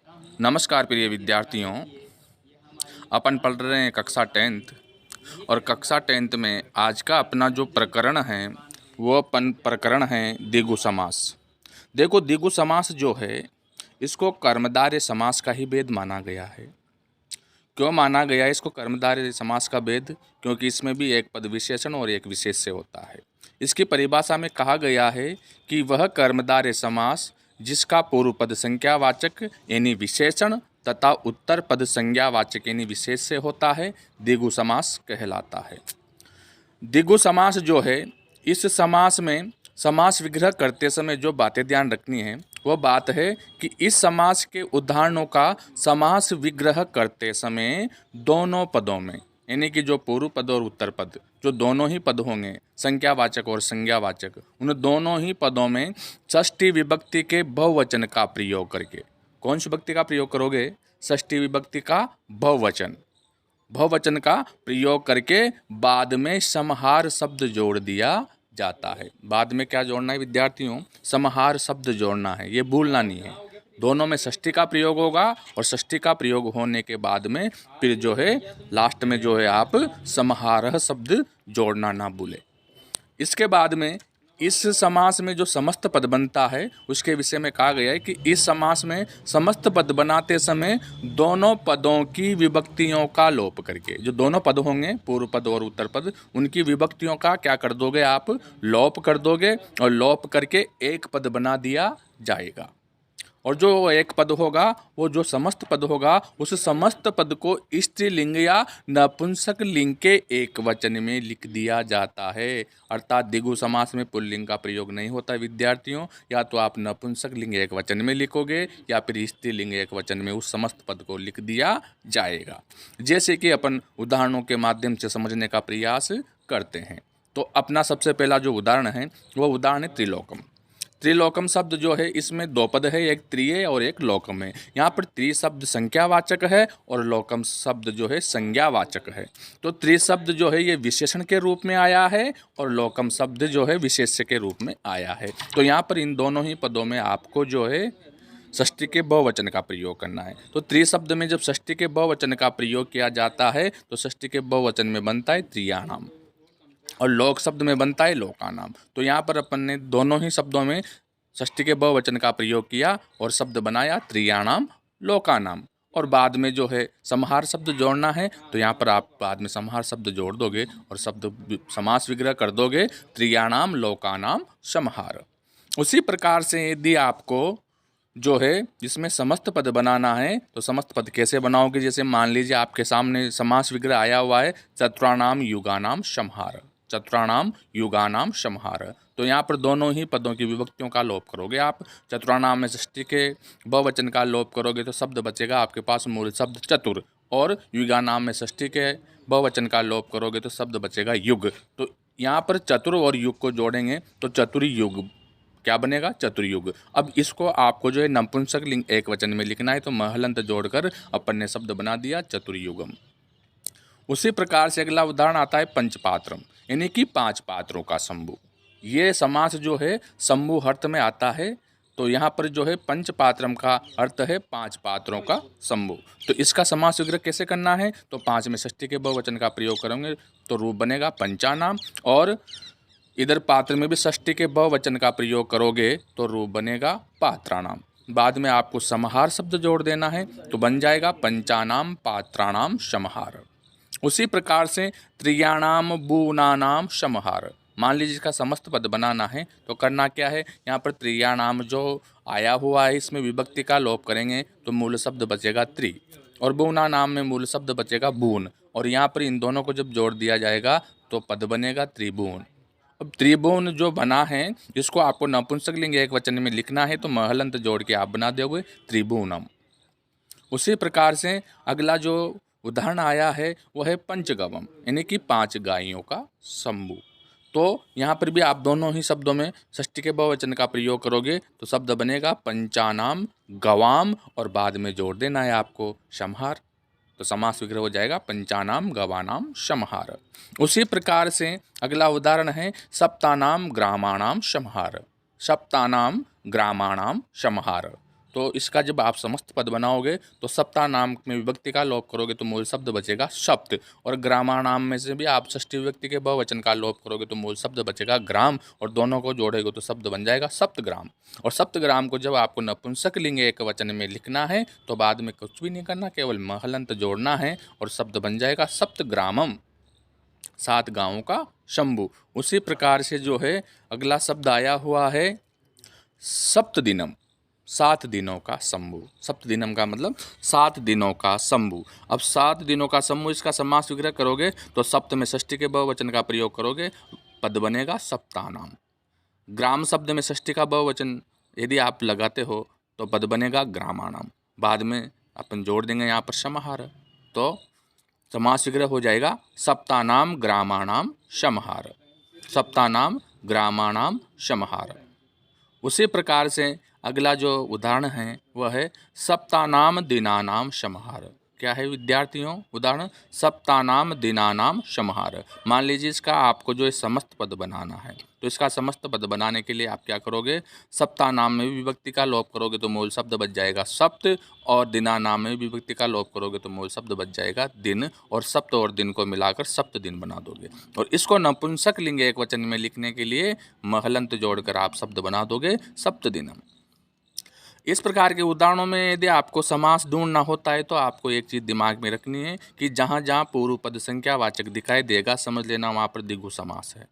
नमस्कार प्रिय विद्यार्थियों। अपन पढ़ रहे हैं कक्षा 10th और कक्षा 10th में आज का अपना जो प्रकरण है वो अपन प्रकरण है द्विगु समास। देखो, द्विगु समास जो है इसको कर्मधारय समास का ही भेद माना गया है। क्यों माना गया है इसको कर्मधारय समास का भेद? क्योंकि इसमें भी एक पद विशेषण और एक विशेष्य होता है। इसकी परिभाषा में कहा गया है कि वह कर्मधारय समास जिसका पूर्व पद संज्ञावाचक यानी विशेषण तथा उत्तर पद संज्ञावाचक यानी विशेष्य होता है, द्विगु समास कहलाता है। द्विगु समास जो है, इस समास में समास विग्रह करते समय जो बातें ध्यान रखनी है वह बात है कि इस समास के उदाहरणों का समास विग्रह करते समय दोनों पदों में यानी कि जो पूर्व पद और उत्तर पद जो दोनों ही पद होंगे, संज्ञावाचक और संज्ञावाचक, उन दोनों ही पदों में षष्ठी विभक्ति के बहुवचन का प्रयोग करके। कौन सी विभक्ति का प्रयोग करोगे? षष्ठी विभक्ति का बहुवचन। बहुवचन का प्रयोग करके बाद में समाहार शब्द जोड़ दिया जाता है। बाद में क्या जोड़ना है विद्यार्थियों? समाहार शब्द जोड़ना है, ये भूलना नहीं है। दोनों में षष्ठी का प्रयोग होगा और षष्ठी का प्रयोग होने के बाद में फिर जो है लास्ट में जो है आप समाहार शब्द जोड़ना ना भूले। इसके बाद में इस समास में जो समस्त पद बनता है उसके विषय में कहा गया है कि इस समास में समस्त पद बनाते समय दोनों पदों की विभक्तियों का लोप करके, जो दोनों पद होंगे पूर्व पद और उत्तर पद, उनकी विभक्तियों का क्या कर दोगे आप? लोप कर दोगे और लोप करके एक पद बना दिया जाएगा। और जो एक पद होगा वो जो समस्त पद होगा उस समस्त पद को स्त्रीलिंग या नपुंसक लिंग के एक वचन में लिख दिया जाता है। अर्थात द्विगु समास में पुल्लिंग का प्रयोग नहीं होता विद्यार्थियों। या तो आप नपुंसक लिंग एक वचन में लिखोगे या फिर स्त्रीलिंग एक वचन में उस समस्त पद को लिख दिया जाएगा। जैसे कि अपन उदाहरणों के माध्यम से समझने का प्रयास करते हैं। तो अपना सबसे पहला जो उदाहरण है वह उदाहरण है त्रिलोकम। त्रिलोकम शब्द जो है इसमें दो पद है, एक त्रि है और एक लोकम है। यहाँ पर त्रि शब्द संख्यावाचक है और लोकम शब्द जो है संज्ञावाचक है। तो त्रि शब्द जो है ये विशेषण के रूप में आया है और लोकम शब्द जो है विशेष्य के रूप में आया है। तो यहाँ पर इन दोनों ही पदों में आपको जो है षष्ठी के बहुवचन का प्रयोग करना है। तो त्रि शब्द में जब षष्ठी के बहुवचन का प्रयोग किया जाता है तो षष्ठी के बहुवचन में बनता है त्रियाणाम और लोक शब्द में बनता है लोकानाम। तो यहाँ पर अपन ने दोनों ही शब्दों में षष्ठी के बहुवचन का प्रयोग किया और शब्द बनाया त्रियाणाम लोकानाम। और बाद में जो है समाहार शब्द जोड़ना है तो यहाँ पर आप बाद में समाहार शब्द जोड़ दोगे और शब्द समास विग्रह कर दोगे त्रियाणाम लोकानाम समाहार। उसी प्रकार से यदि आपको जो है जिसमें समस्त पद बनाना है तो समस्त पद कैसे बनाओगे? जैसे मान लीजिए आपके सामने समास विग्रह आया हुआ है चतुराणाम युगानाम समाहार, चतुराणाम युगानाम समाहार। तो यहाँ पर दोनों ही पदों की विभक्तियों का लोप करोगे आप। चतुराणाम में षष्ठी के बहुवचन का लोप करोगे तो शब्द बचेगा आपके पास मूल शब्द चतुर, और युगानाम में षष्ठी के बहुवचन का लोप करोगे तो शब्द बचेगा युग। तो यहाँ पर चतुर और युग को जोड़ेंगे तो चतुर्युग क्या बनेगा? चतुर्युग। अब इसको आपको जो है नपुंसक लिंग एक वचन में लिखना है तो महलंत जोड़कर अपन ने शब्द बना दिया चतुर्युगम। उसी प्रकार से अगला उदाहरण आता है पंचपात्रम यानी कि पांच पात्रों का समूह। ये समास जो है समूह अर्थ में आता है। तो यहाँ पर जो है पंचपात्रम का अर्थ है पांच पात्रों का समूह। तो इसका समास विग्रह कैसे करना है? तो पांच में षष्ठी के बहुवचन का प्रयोग करेंगे तो रूप बनेगा पंचानाम, और इधर पात्र में भी षष्ठी के बहुवचन का प्रयोग करोगे तो रूप बनेगा पात्राणाम। बाद में आपको समाहार शब्द जोड़ देना है तो बन जाएगा पंचानाम पात्राणाम समाहार। उसी प्रकार से त्रियाणाम बूनानाम समाहार। मान लीजिए इसका समस्त पद बनाना है तो करना क्या है? यहाँ पर त्रियाणाम जो आया हुआ है इसमें विभक्ति का लोप करेंगे तो मूल शब्द बचेगा त्रि, और बूना नाम में मूल शब्द बचेगा बून, और यहाँ पर इन दोनों को जब जोड़ दिया जाएगा तो पद बनेगा त्रिभुवन। अब त्रिभुवन जो बना है इसको आपको नपुंसक लिंग एक वचन में लिखना है तो महलंत जोड़ के आप बना दोगे त्रिभुवनम। उसी प्रकार से अगला जो उदाहरण आया है वह है पंचगवम यानी कि पांच गायों का समूह। तो यहाँ पर भी आप दोनों ही शब्दों में षष्ठी के बहुवचन का प्रयोग करोगे तो शब्द बनेगा पंचानाम गवाम, और बाद में जोड़ देना है आपको समाहार। तो समास विग्रह हो जाएगा पंचानाम गवानाम समाहार। उसी प्रकार से अगला उदाहरण है सप्तानाम ग्रामाणाम समाहार। सप्तानाम ग्रामाणाम समाहार। तो इसका जब आप समस्त पद बनाओगे तो सप्ताह नाम में विभक्ति का लोप करोगे तो मूल शब्द बचेगा सप्त, और ग्रामा नाम में से भी आप षष्ठी विभक्ति के बहुवचन का लोप करोगे तो मूल शब्द बचेगा ग्राम, और दोनों को जोड़ेगे तो शब्द बन जाएगा सप्तग्राम। और सप्तग्राम को जब आपको नपुंसक लिंग एक वचन में लिखना है तो बाद में कुछ भी नहीं करना, केवल महलंत जोड़ना है और शब्द बन जाएगा सप्तग्रामम, 7 गांवों का शंभु। उसी प्रकार से जो है अगला शब्द आया हुआ है सप्तदिनम, 7 दिनों का शंभु। सप्तदिनम का मतलब 7 दिनों का शंभु। अब 7 दिनों का शंभु, इसका समास विग्रह करोगे तो सप्त में षष्ठी के बहुवचन का प्रयोग करोगे, पद बनेगा सप्तानाम। ग्राम शब्द में षष्ठी का बहुवचन यदि आप लगाते हो तो पद बनेगा ग्रामाणाम, बाद में अपन जोड़ देंगे यहाँ पर समाहार, तो समास विग्रह हो जाएगा सप्तानाम ग्रामाणाम समाहार, सप्तानाम ग्रामाणाम समाहार। उसी प्रकार से अगला जो उदाहरण है वह है सप्तानाम दिनानाम समाहार। क्या है विद्यार्थियों उदाहरण? सप्तानाम दिनानाम समाहार। मान लीजिए इसका आपको जो है समस्त पद बनाना है, तो इसका समस्त पद बनाने के लिए आप क्या करोगे, सप्तानाम में भी विभक्ति का लोप करोगे तो मूल शब्द बच जाएगा सप्त, और दिनानाम में भी विभक्ति का लोप करोगे तो मूल शब्द बच जाएगा दिन, और सप्त और दिन को मिलाकर सप्त दिन बना दोगे। और इसको नपुंसक लिंग एक वचन में लिखने के लिए महलंत जोड़कर आप शब्द बना दोगे सप्तदिनम। इस प्रकार के उदाहरणों में यदि आपको समास ढूंढना होता है तो आपको एक चीज़ दिमाग में रखनी है कि जहाँ जहाँ पूर्व पद संख्यावाचक दिखाई देगा समझ लेना वहाँ पर द्विगु समास है।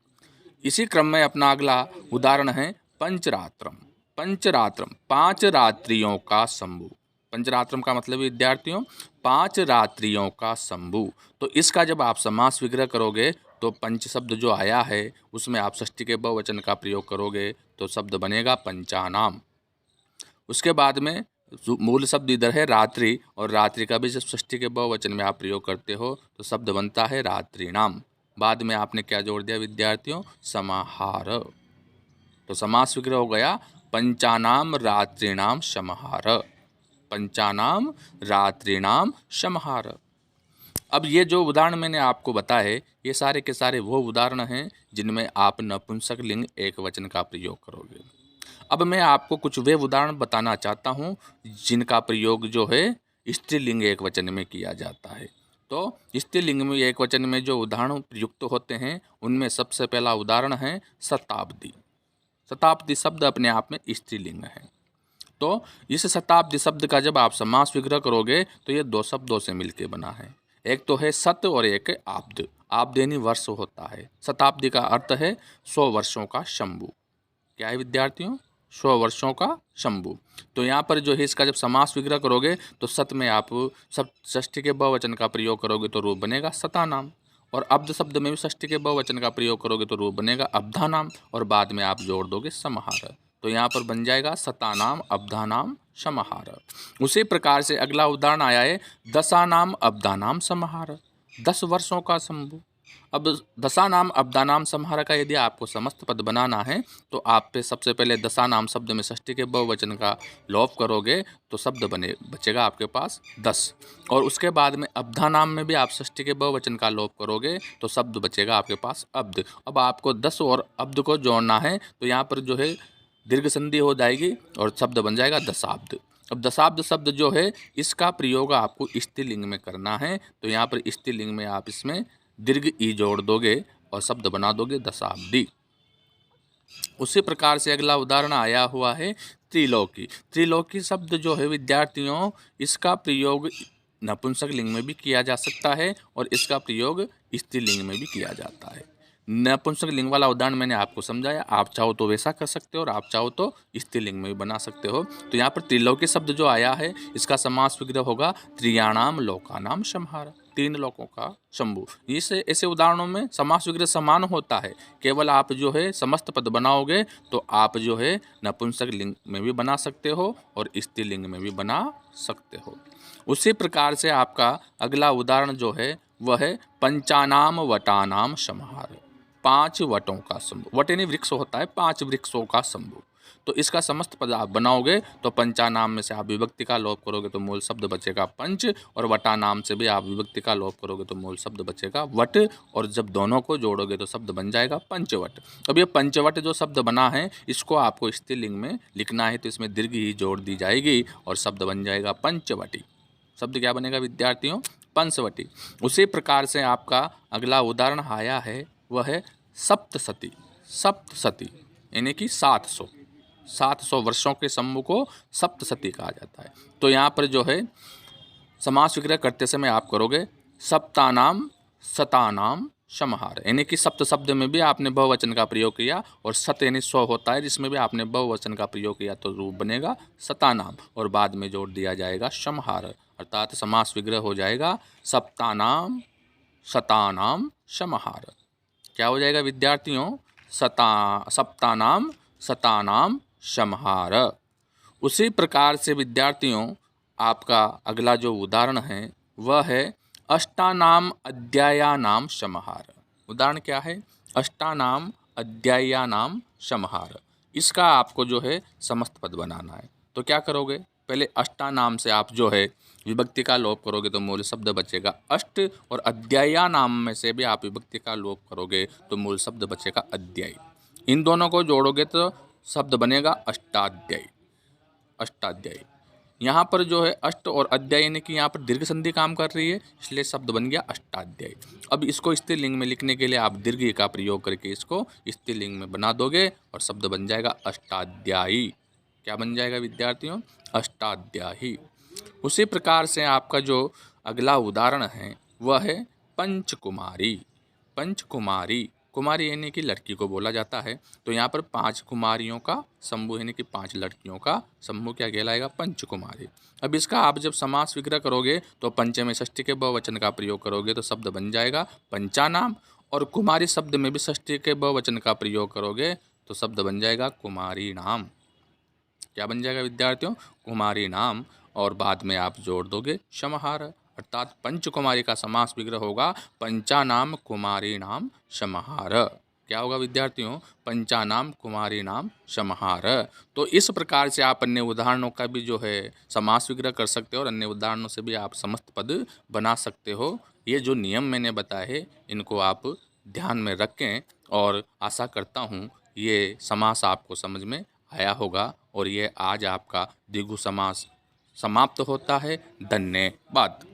इसी क्रम में अपना अगला उदाहरण है पंचरात्रम। पंचरात्रम 5 रात्रियों का शंभु। पंचरात्रम का मतलब विद्यार्थियों 5 रात्रियों का शंभु। तो इसका जब आप समास विग्रह करोगे तो पंच शब्द जो आया है उसमें आप षष्ठी के बहुवचन का प्रयोग करोगे तो शब्द बनेगा पंचानाम। उसके बाद में मूल शब्द इधर है रात्रि, और रात्रि का भी जब षष्ठी के बहुवचन में आप प्रयोग करते हो तो शब्द बनता है रात्रिनाम। बाद में आपने क्या जोड़ दिया विद्यार्थियों, समाहार। तो समास विग्रह हो गया पंचानाम रात्रिनाम समाहार, पंचानाम रात्रिनाम समाहार। अब ये जो उदाहरण मैंने आपको बताए ये सारे के सारे वो उदाहरण हैं जिनमें आप नपुंसक लिंग एक वचन का प्रयोग करोगे। अब मैं आपको कुछ वे उदाहरण बताना चाहता हूँ जिनका प्रयोग जो है स्त्रीलिंग एक वचन में किया जाता है। तो स्त्रीलिंग में एक वचन में जो उदाहरण प्रयुक्त होते हैं उनमें सबसे पहला उदाहरण है शताब्दी। शताब्दी शब्द अपने आप में स्त्रीलिंग है। तो इस शताब्दी शब्द का जब आप समास विग्रह करोगे तो ये 2 शब्दों से मिलकर बना है, एक तो है सत और एक है आब्द। आब्द यानी वर्ष होता है, शताब्दी का अर्थ है 100 वर्षों का शंभु। क्या है विद्यार्थियों, 100 वर्षों का शंभु। तो यहाँ पर जो है इसका जब समास विग्रह करोगे तो सत में आप सब षष्ठी के बहुवचन का प्रयोग करोगे तो रूप बनेगा सतानाम, और अब्द शब्द में भी षष्ठी के बहुवचन का प्रयोग करोगे तो रूप बनेगा अब्धानाम, और बाद में आप जोड़ दोगे समाहार। तो यहाँ पर बन जाएगा सतानाम अब्धानाम समाहार। उसी प्रकार से अगला उदाहरण आया है दशानाम अब्धानाम समाहार, 10 वर्षों का शंभु। अब दशानाम अब्दानाम समाहार का यदि आपको समस्त पद बनाना है तो आप पे सबसे पहले दशानाम शब्द में षष्ठी के बहुवचन का लोप करोगे तो शब्द बचेगा आपके पास 10, और उसके बाद में अब्धानाम में भी आप षष्ठी के बहुवचन का लोप करोगे तो शब्द बचेगा आपके पास अब्द। अब आपको 10 और अब्द को जोड़ना है तो यहाँ पर जो है दीर्घ संधि हो जाएगी और शब्द बन जाएगा दशाब्द। अब दशाब्द शब्द जो है इसका प्रयोग आपको स्त्रीलिंग में करना है, तो यहाँ पर स्त्रीलिंग में आप इसमें दीर्घ ई जोड़ दोगे और शब्द बना दोगे दशाब्दी। उसी प्रकार से अगला उदाहरण आया हुआ है त्रिलोकी। त्रिलोकी शब्द जो है विद्यार्थियों इसका प्रयोग नपुंसक लिंग में भी किया जा सकता है और इसका प्रयोग स्त्रीलिंग में भी किया जाता है। नपुंसक लिंग वाला उदाहरण मैंने आपको समझाया, आप चाहो तो वैसा कर सकते हो और आप चाहो तो स्त्रीलिंग में भी बना सकते हो। तो यहाँ पर त्रिलोकी शब्द जो आया है इसका समास विग्रह होगा त्रियाणाम लोकानाम समाहार, 3 लोकों का शंभु। इस ऐसे उदाहरणों में समास विग्रह समान होता है, केवल आप जो है समस्त पद बनाओगे तो आप जो है नपुंसक लिंग में भी बना सकते हो और स्त्रीलिंग में भी बना सकते हो। उसी प्रकार से आपका अगला उदाहरण जो है वह है पंचानाम वटानाम समाहार, 5 वटों का शंभु। वट यानी वृक्ष होता है, 5 वृक्षों का शंभु। तो इसका समस्त पद आप बनाओगे तो पंचानाम में से आप विभक्ति का लोप करोगे तो मूल शब्द बचेगा पंच, और वटानाम से भी आप विभक्ति का लोप करोगे तो मूल शब्द बचेगा वट, और जब दोनों को जोड़ोगे तो शब्द बन जाएगा पंचवट। अब ये पंचवट जो शब्द बना है इसको आपको स्त्रीलिंग में लिखना है, तो इसमें दीर्घ ही जोड़ दी जाएगी और शब्द बन जाएगा पंचवटी। शब्द क्या बनेगा विद्यार्थियों? पंचवटी। उसी प्रकार से आपका अगला उदाहरण आया है वह है सप्तशती। सप्तशती यानी कि 700 वर्षों के समूह को सप्तशती कहा जाता है। तो यहाँ पर जो है समास विग्रह करते समय आप करोगे सप्तानाम शतानाम समहार, यानी कि सप्त शब्द में भी आपने बहुवचन का प्रयोग किया, और सत यानी 100 होता है जिसमें भी आपने बहुवचन का प्रयोग किया तो रूप बनेगा शतानाम, और बाद में जोड़ दिया जाएगा समहार, अर्थात समास विग्रह हो जाएगा सप्तानाम शतानाम समहार। क्या हो जाएगा विद्यार्थियों? सप्तानाम शतानाम समहार। उसी प्रकार से विद्यार्थियों आपका अगला जो उदाहरण है वह है अष्टानाम अध्यायानाम समहार। उदाहरण क्या है? अष्टानाम अध्यायानाम समहार। इसका आपको जो है समस्त पद बनाना है। तो क्या करोगे? पहले अष्टानाम से आप जो है विभक्ति का लोप करोगे तो मूल शब्द बचेगा अष्ट, और अध्यायानाम में से भी आप विभक्ति का लोप करोगे तो मूल शब्द बचेगा अध्याय। इन दोनों को जोड़ोगे तो शब्द बनेगा अष्टाध्यायी। अष्टाध्यायी यहाँ पर जो है अष्ट और अध्याय यानी कि यहाँ पर दीर्घ संधि काम कर रही है, इसलिए शब्द बन गया अष्टाध्यायी। अब इसको स्त्रीलिंग में लिखने के लिए आप दीर्घ का प्रयोग करके इसको स्त्रीलिंग में बना दोगे और शब्द बन जाएगा अष्टाध्यायी। क्या बन जाएगा विद्यार्थियों? अष्टाध्यायी। उसी प्रकार से आपका जो अगला उदाहरण है वह है पंचकुमारी। पंचकुमारी, कुमारी यानी कि लड़की को बोला जाता है, तो यहाँ पर 5 कुमारियों का समूह यानी कि 5 लड़कियों का समूह क्या कहलाएगा? पंचकुमारी। अब इसका आप जब समास विग्रह करोगे तो पंचमी षष्ठी के बहुवचन का प्रयोग करोगे तो शब्द बन जाएगा पंचानाम, और कुमारी शब्द में भी षष्ठी के बहुवचन का प्रयोग करोगे तो शब्द बन जाएगा कुमारी नाम। क्या बन जाएगा विद्यार्थियों? कुमारी नाम, और बाद में आप जोड़ दोगे समहार, अर्थात पंचकुमारी का समास विग्रह होगा पंचानाम कुमारी नाम समहार। क्या होगा विद्यार्थियों? पंचानाम कुमारी नाम समहार। तो इस प्रकार से आप अन्य उदाहरणों का भी जो है समास विग्रह कर सकते हो, और अन्य उदाहरणों से भी आप समस्त पद बना सकते हो। ये जो नियम मैंने बताए इनको आप ध्यान में रखें, और आशा करता हूँ ये समास आपको समझ में आया होगा, और ये आज आपका द्विगु समास समाप्त होता है। धन्यवाद।